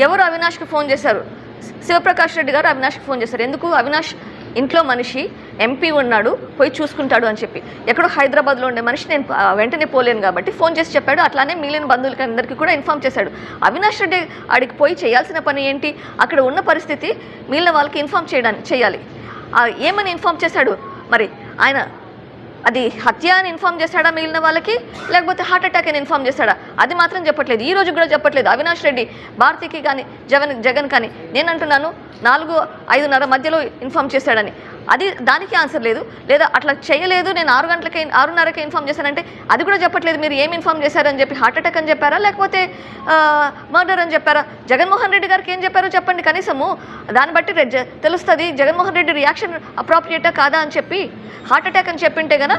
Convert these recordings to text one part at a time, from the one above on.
ఎవరు అవినాష్కి ఫోన్ చేశారు? శివప్రకాష్ రెడ్డి గారు అవినాష్కి ఫోన్ చేశారు. ఎందుకు? అవినాష్ ఇంట్లో మనిషి, ఎంపీ ఉన్నాడు, పోయి చూసుకుంటాడు అని చెప్పి. ఎక్కడో హైదరాబాద్లో ఉండే మనిషి నేను వెంటనే పోలేను కాబట్టి ఫోన్ చేసి చెప్పాడు. అట్లానే మిగిలిన బంధువులకి అందరికీ కూడా ఇన్ఫామ్ చేశాడు. అవినాష్ రెడ్డి ఆడికి పోయి చేయాల్సిన పని ఏంటి? అక్కడ ఉన్న పరిస్థితి మిగిలిన వాళ్ళకి ఇన్ఫామ్ చేయాలి. ఏమని ఇన్ఫామ్ చేశాడు మరి? ఆయన అది హత్య అని ఇన్ఫామ్ చేశాడా మిగిలిన వాళ్ళకి, లేకపోతే హార్ట్ అటాక్ అని ఇన్ఫామ్ చేశాడా? అది మాత్రం చెప్పట్లేదు. ఈ రోజు కూడా చెప్పట్లేదు. అవినాష్ రెడ్డి భారతికి కానీ జగన్ కానీ నేను అంటున్నాను 4-5:30 మధ్యలో ఇన్ఫామ్ చేశాడని. దానికి ఆన్సర్ లేదు. లేదా అట్లా చేయలేదు, నేను 6:30కి ఇన్ఫామ్ చేశానంటే అది కూడా చెప్పట్లేదు. మీరు ఏం ఇన్ఫామ్ చేశారని చెప్పి హార్ట్ అటాక్ అని చెప్పారా, లేకపోతే మర్డర్ అని చెప్పారా? జగన్మోహన్ రెడ్డి గారికి ఏం చెప్పారో చెప్పండి కనీసము. దాన్ని బట్టి తెలుస్తుంది జగన్మోహన్ రెడ్డి రియాక్షన్ అప్రాప్రియేటా కాదా అని చెప్పి. హార్ట్ అటాక్ అని చెప్పింటే కదా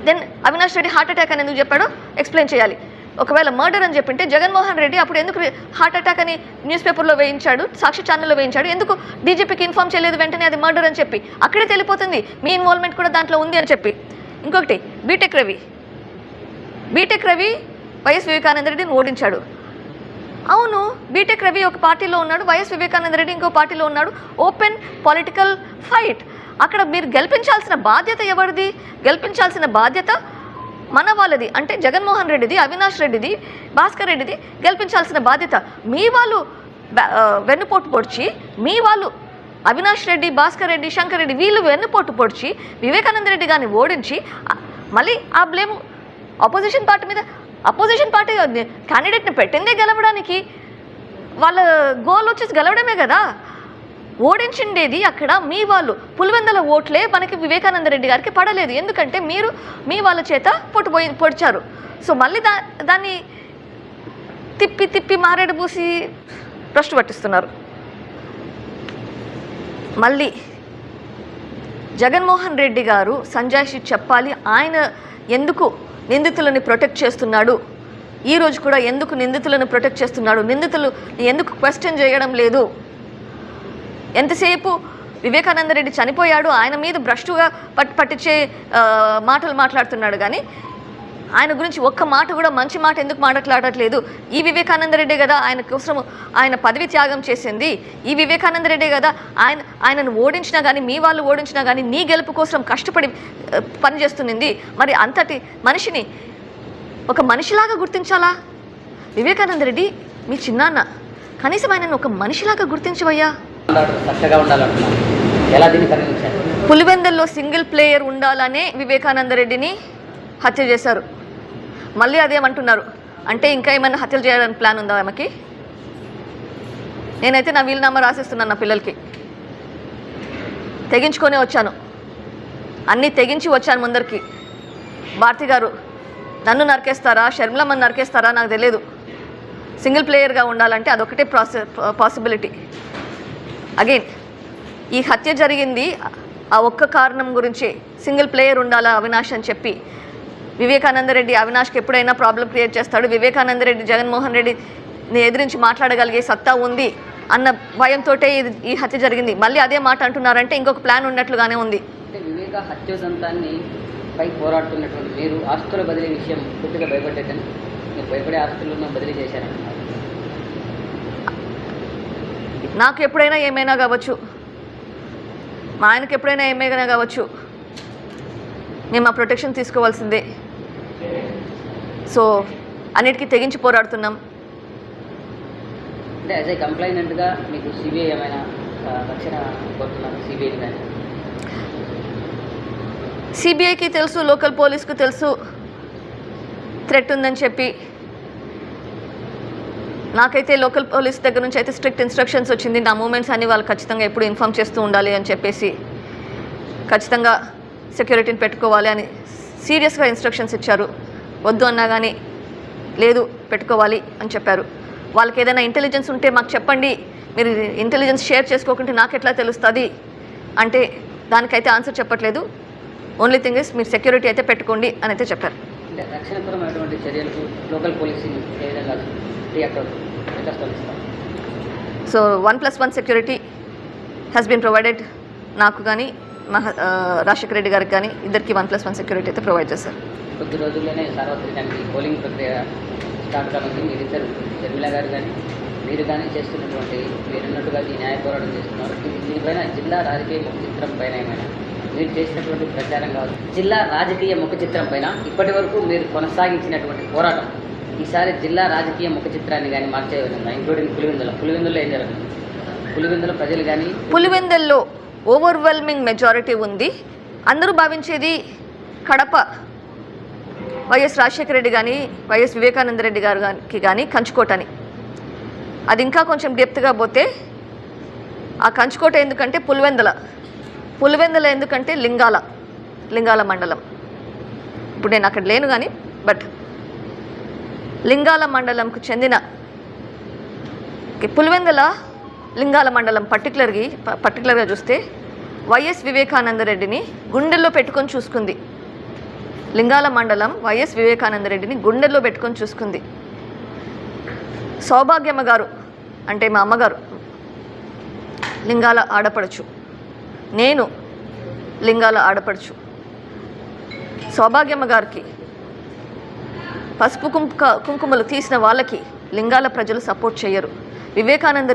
then Avinash Reddy heart attack అని ఎందుకు చెప్పాడో ఎక్స్ప్లెయిన్ చేయాలి. ఒకవేళ మర్డర్ అని చెప్పింటే జగన్మోహన్ రెడ్డి అప్పుడు ఎందుకు హార్ట్ అటాక్ అని న్యూస్ పేపర్లో వేయించాడు, సాక్షి ఛానల్లో వేయించాడు? ఎందుకు డీజీపీకి ఇన్ఫామ్ చేయలేదు వెంటనే అది మర్డర్ అని చెప్పి? అక్కడే తెలిపోతుంది మీ ఇన్వాల్వ్మెంట్ కూడా దాంట్లో ఉంది అని చెప్పి. ఇంకొకటి, బీటెక్ రవి వైఎస్ వివేకానంద రెడ్డిని ఓడించాడు. అవును, బీటెక్ రవి ఒక పార్టీలో ఉన్నాడు, వైఎస్ వివేకానంద రెడ్డి ఇంకో పార్టీలో ఉన్నాడు. Open political fight. అక్కడ మీరు గెలిపించాల్సిన బాధ్యత ఎవరిది? గెలిపించాల్సిన బాధ్యత మన వాళ్ళది. అంటే జగన్మోహన్ రెడ్డిది, అవినాష్ రెడ్డిది, భాస్కర్ రెడ్డిది గెలిపించాల్సిన బాధ్యత. మీ వాళ్ళు వెన్నుపోటు పొడిచి, మీ వాళ్ళు అవినాష్ రెడ్డి, భాస్కర్ రెడ్డి, శంకర్ రెడ్డి వీళ్ళు వెన్నుపోటు పొడిచి వివేకానంద రెడ్డి గారిని ఓడించి మళ్ళీ ఆ బ్లేమ్ అపోజిషన్ పార్టీ మీద. అపోజిషన్ పార్టీ క్యాండిడేట్ని పెట్టిందే గెలవడానికి. వాళ్ళ గోల్ వచ్చేసి గెలవడమే కదా. ఓడించిండేది అక్కడ మీ వాళ్ళు. పులివెందుల ఓట్లే మనకి వివేకానంద రెడ్డి గారికి పడలేదు. ఎందుకంటే మీరు మీ వాళ్ళ చేత పొడిచారు. సో మళ్ళీ దాన్ని తిప్పి మారేడు పూసి భ్రష్టు పట్టిస్తున్నారు. మళ్ళీ జగన్మోహన్ రెడ్డి గారు సంజాయిషి చెప్పాలి. ఆయన ఎందుకు నిందితులని ప్రొటెక్ట్ చేస్తున్నాడు? ఈరోజు కూడా ఎందుకు నిందితులను ప్రొటెక్ట్ చేస్తున్నాడు? నిందితులు ఎందుకు క్వశ్చన్ చేయడం లేదు? ఎంతసేపు వివేకానంద రెడ్డి చనిపోయాడు, ఆయన మీద భ్రష్టుగా పట్టించే మాటలు మాట్లాడుతున్నాడు కానీ ఆయన గురించి ఒక్క మాట కూడా మంచి మాట ఎందుకు మాట్లాడట్లేదు? ఈ వివేకానంద రెడ్డి కదా ఆయన కోసం ఆయన పదవి త్యాగం చేసింది. ఈ వివేకానంద రెడ్డి కదా ఆయనను ఓడించినా కానీ, మీ వాళ్ళు ఓడించినా కానీ నీ గెలుపు కోసం కష్టపడి పనిచేస్తున్నది. మరి అంతటి మనిషిని ఒక మనిషిలాగా గుర్తించాలా? వివేకానంద రెడ్డి మీ చిన్నాన్న, కనీసం ఆయనను ఒక మనిషిలాగా గుర్తించవయ్యా. పులివెందుల్లో సింగిల్ ప్లేయర్ ఉండాలనే వివేకానంద రెడ్డిని హత్య చేశారు. మళ్ళీ అదేమంటున్నారు అంటే ఇంకా ఏమైనా హత్యలు చేయడానికి ప్లాన్ ఉందా ఆమెకి? నేనైతే నా వీలునామా రాసేస్తున్నాను నా పిల్లలకి. తెగించుకొనే వచ్చాను, అన్నీ తెగించి వచ్చాను ముందరికి. భారతి గారు నన్ను నరికేస్తారా, షర్మిలమ్మని నరికేస్తారా నాకు తెలియదు. సింగిల్ ప్లేయర్గా ఉండాలంటే అదొకటే పాసిబిలిటీ. అగైన్ ఈ హత్య జరిగింది ఆ ఒక్క కారణం గురించి. సింగిల్ ప్లేయర్ ఉండాలా అవినాష్ అని చెప్పి. వివేకానంద రెడ్డి అవినాష్కి ఎప్పుడైనా ప్రాబ్లం క్రియేట్ చేస్తాడు. వివేకానంద రెడ్డి జగన్మోహన్ రెడ్డిని ఎదిరించి మాట్లాడగలిగే సత్తా ఉంది అన్న భయంతో ఈ హత్య జరిగింది. మళ్ళీ అదే మాట అంటున్నారంటే ఇంకొక ప్లాన్ ఉన్నట్లుగానే ఉంది. వివేక హత్యోదంతాన్ని పై పోరాడుతున్నటువంటి మీరు ఆస్తుల బదిలీ విషయం పూర్తిగా భయపడ్డని, మీరు భయపడే ఆస్తులను బదిలీ చేశారంటున్నారు. నాకు ఎప్పుడైనా ఏమైనా కావచ్చు, మా ఆయనకు ఎప్పుడైనా ఏమైనా కావచ్చు, మేము ఆ ప్రొటెక్షన్ తీసుకోవాల్సిందే. సో అన్నిటికీ తెగించి పోరాడుతున్నాం. అంటే యాజ్ ఏ కంప్లైనెంట్గా మీకు సిబిఐ ఏమైనా రక్షణ కోరుతున్నారు? సిబిఐ కానీ సిబిఐకి తెలుసు, లోకల్ పోలీస్కు తెలుసు థ్రెట్ ఉందని చెప్పి. నాకైతే లోకల్ పోలీస్ దగ్గర నుంచి అయితే స్ట్రిక్ట్ ఇన్స్ట్రక్షన్స్ వచ్చింది. నా మూమెంట్స్ అన్ని వాళ్ళు ఖచ్చితంగా ఎప్పుడు ఇన్ఫామ్ చేస్తూ ఉండాలి అని చెప్పేసి, ఖచ్చితంగా సెక్యూరిటీని పెట్టుకోవాలి అని సీరియస్గా ఇన్స్ట్రక్షన్స్ ఇచ్చారు. వద్దు అన్నా కానీ లేదు పెట్టుకోవాలి అని చెప్పారు. వాళ్ళకి ఏదైనా ఇంటెలిజెన్స్ ఉంటే మాకు చెప్పండి, మీరు ఇంటెలిజెన్స్ షేర్ చేసుకోకుంటే నాకు ఎట్లా తెలుస్తుంది అంటే దానికైతే ఆన్సర్ చెప్పట్లేదు. ఓన్లీ థింగ్ ఇస్ మీరు సెక్యూరిటీ అయితే పెట్టుకోండి అని అయితే చెప్పారు. రక్షణపరమైనటువంటి చర్యలకు లోకల్ పోలీసింగ్ ఏ విధంగా రియాక్ట్ అవుతుంది? So 1+1 security has been provided. నాకు కానీ మా రాజశేఖర రెడ్డి గారికి కానీ ఇద్దరికి 1+1 సెక్యూరిటీ అయితే ప్రొవైడ్ చేశారు. కొద్ది రోజుల్లోనే సార్వత్రికానికి పోలింగ్ ప్రక్రియ స్టార్ట్ కానుంది. మీరిద్దరు షర్మిల గారు కానీ మీరు కానీ చేస్తున్నటువంటి మీరున్నట్టుగా ఈ న్యాయ పోరాటం చేస్తున్నారు. దీనిపైన జిల్లా రాజకీయ ముఖ చిత్రం పైన ఏమైనా మీరు చేసినటువంటి ప్రచారం కావచ్చు, జిల్లా రాజకీయ ముఖ చిత్రం పైన ఇప్పటి వరకు మీరు కొనసాగించినటువంటి పోరాటం ఈసారి జిల్లా రాజకీయ ముఖ చిత్రాన్ని కానీ మార్చేయవలసిందా? ఇంక్లూడింగ్ పులివెందులో ఏం జరుగుతుంది? పులివెందులో ప్రజలు కానీ పులివెందుల్లో ఓవర్వెల్మింగ్ మెజారిటీ ఉంది. అందరూ భావించేది కడప వైఎస్ రాజశేఖర రెడ్డి కానీ వైఎస్ వివేకానంద రెడ్డి గారికి కానీ కంచుకోటని. అది ఇంకా కొంచెం డెప్త్గా పోతే ఆ కంచుకోట ఎందుకంటే పులివెందుల ఎందుకంటే లింగాల మండలం. ఇప్పుడు నేను అక్కడ లేను కానీ బట్ లింగాల మండలంకు చెందిన పులివెందుల లింగాల మండలం పర్టికులర్గా చూస్తే వైఎస్ వివేకానంద రెడ్డిని గుండెల్లో పెట్టుకొని చూసుకుంది. లింగాల మండలం వైఎస్ వివేకానంద రెడ్డిని గుండెల్లో పెట్టుకొని చూసుకుంది. సౌభాగ్యమ్మ గారు అంటే మా అమ్మగారు లింగాల ఆడపడుచు, నేను లింగాల ఆడపడుచు. సౌభాగ్యమ్మ గారికి పసుపు కుంకుమలు తీసిన వాళ్ళకి లింగాల ప్రజలు సపోర్ట్ చేయరు. వివేకానంద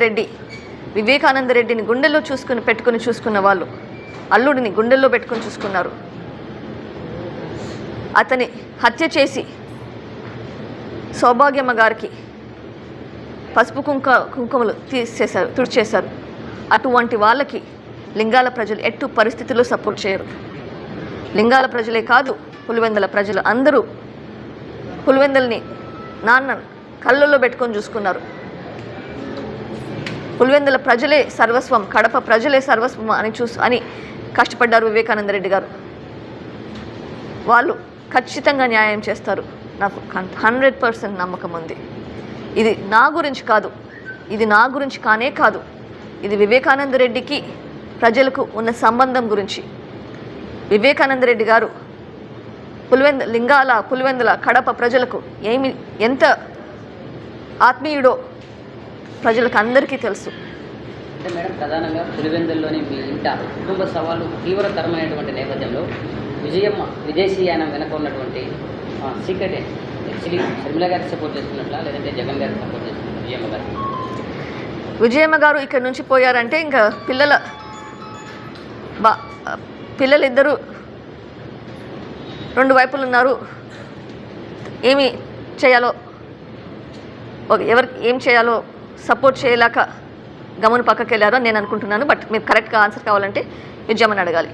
రెడ్డిని గుండెల్లో పెట్టుకుని చూసుకున్న వాళ్ళు అల్లుడిని గుండెల్లో పెట్టుకుని చూసుకున్నారు. అతని హత్య చేసి సౌభాగ్యమ్మ గారికి పసుపు కుంకుమలు తుడిచేశారు. అటువంటి వాళ్ళకి లింగాల ప్రజలు ఎట్టు పరిస్థితుల్లో సపోర్ట్ చేయరు. లింగాల ప్రజలే కాదు, పులివెందుల ప్రజలు అందరూ పులివెందుల్ని నాన్న కళ్ళల్లో పెట్టుకొని చూసుకున్నారు. పులివెందుల ప్రజలే సర్వస్వం, కడప ప్రజలే సర్వస్వం అని కష్టపడ్డారు వివేకానంద రెడ్డి గారు. వాళ్ళు ఖచ్చితంగా న్యాయం చేస్తారు, నాకు 100% నమ్మకం ఉంది. ఇది నా గురించి కాదు, ఇది నా గురించి కాదు, ఇది వివేకానంద రెడ్డికి ప్రజలకు ఉన్న సంబంధం గురించి. వివేకానంద రెడ్డి గారు పులివెందుల కడప ప్రజలకు ఎంత ఆత్మీయుడో ప్రజలకు అందరికీ తెలుసు. అంటే మేడం, ప్రధానంగా పులివెందుల్లోని మీ ఇంట కుటుంబ సవాలు తీవ్రతరమైనటువంటి నేపథ్యంలో విజయమ్మ విదేశీయానం వెనక ఉన్నటువంటి సీక్రెట్ యాక్చువల్లీ షర్మిల గారికి సపోర్ట్ చేస్తున్నట్లా లేదంటే జగన్ గారికి సపోర్ట్ చేస్తున్నట్లా? విజయమ్మ గారు ఇక్కడ నుంచి పోయారంటే ఇంకా పిల్లలిద్దరూ రెండు వైపులు ఉన్నారు. ఏమి చేయాలో ఎవరికి ఏం చేయాలో సపోర్ట్ చేయలేక గమని పక్కకి వెళ్ళారో నేను అనుకుంటున్నాను. బట్ మీరు కరెక్ట్గా ఆన్సర్ కావాలంటే విజయమ్మని అడగాలి.